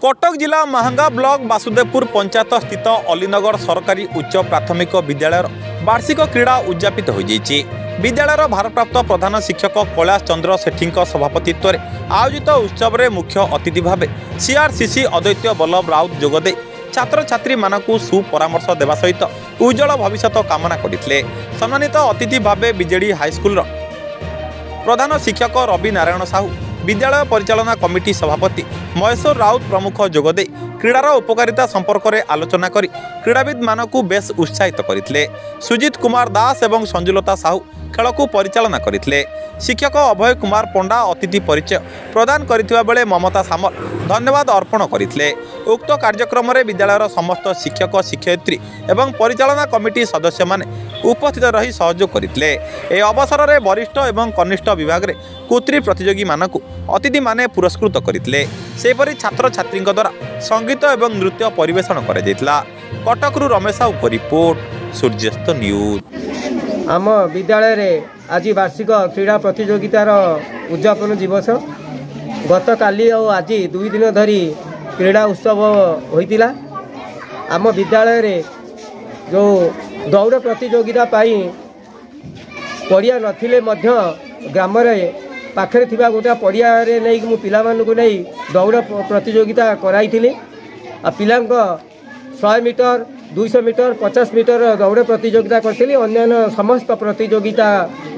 कटक जिला महांगा ब्लॉक वासुदेवपुर पंचायत स्थित अलीनगर सरकारी उच्च प्राथमिक विद्यालय वार्षिक क्रीड़ा उद्यापित हो विद्यालय भारप्राप्त प्रधान शिक्षक कैलाश चंद्र सेठी सभापतित्व में आयोजित उत्सव में मुख्य अतिथि भाव सीआरसीसी अद्वैत बल्लभ राउत जोगदे छात्र छात्री मानू सुपरामर्श देवा सहित उज्जवल भविष्य कामना करते। सम्मानित अतिथि भाव बीजेडी हाईस्कल प्रधान शिक्षक रवि नारायण साहू विद्यालय परिचालना कमिटी सभापति महेश्वर राउत प्रमुख जोगदे क्रीडार उपकारिता संपर्क में आलोचना कर क्रीड़ाविद मानू बेस उत्साहित करते। सुजित कुमार दास और संजुलता साहू खेल को परिचालना करते। शिक्षक अभय कुमार पंडा अतिथि परिचय प्रदान करथिबा बेले ममता सामल धन्यवाद अर्पण करते। उक्त कार्यक्रम में विद्यालय समस्त शिक्षक शिक्षयित्री एवं परिचालना कमिटी सदस्य माने उपस्थित रही सहयोग करते। यह अवसर में वरिष्ठ एवं कनिष्ठ विभाग में कुत्री प्रतियोगी मानक अतिथि माने पुरस्कृत करते। सेपरि छात्र छात्री द्वारा संगीत एवं नृत्य परिवेषण करा। कटकरू रमेश साहू को रिपोर्ट सूर्यास्त न्यूज। आम विद्यालय रे आज वार्षिक क्रीड़ा प्रतियोगितार उद्यापन दिवस गत काली और आज 2 दिन धरी क्रीड़ा उत्सव होइतिला। आम विद्यालय रे जो दौड़ प्रतियोगिता पाई पड़िया नथिले मध्य ग्राम रे पाखरे थिबा गोटा पड़िया रे नै मु पिला मानकु नै दौड़ प्रतियोगिता कराइथिली। आ पिलांक 100 मीटर 200 मीटर 50 मीटर दौड़ प्रतियोगिता करी। अन्य समस्त प्रतियोगिता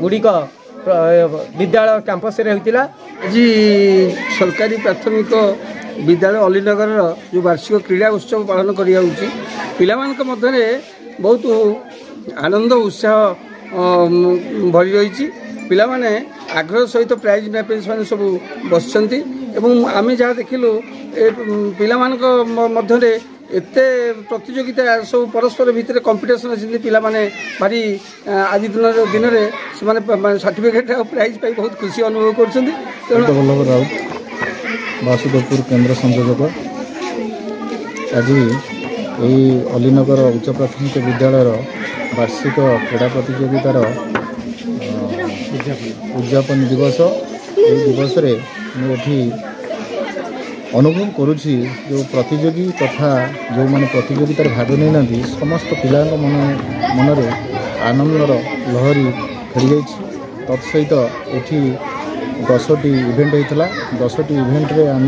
गुड़िक विद्यालय कैंपस रे होइतिला। आज सरकारी प्राथमिक विद्यालय अलीनगर जो वार्षिक क्रीड़ा उत्सव पालन करिया होउची पिला मानक मध्यरे बहुत आनंद उत्साह भरी रही। पिला माने आग्रह सहित प्राइज मैपेज माने सब बसचंती एवं आमे जहाँ देखिलु पिला मानक मध्यरे एते प्रतियोगिता सब परस्पर भितर कंपिटिशन अच्छी पिला माने भारी आज दिन में सर्टिफिकेट और प्राइज पाई बहुत खुशी अनुभव कर। बल्लभ राउत वासुदेवपुर केन्द्र संयोजक आज यही अलीनगर उच्च प्राथमिक विद्यालय वार्षिक क्रीड़ा प्रतियोगितार उद्यापन दिवस दिवस मुझे अनुभव करुँची जो प्रतियोगी तथा जो मैंने प्रतियोगितार भाग नहीं समस्त पिला मनरे आनंदर लहरी खेली जाइए। तत्सहित ये 10टी इवेंट होता 10टी इवेंट रे आम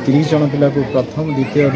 30 जन पिला को प्रथम द्वितीय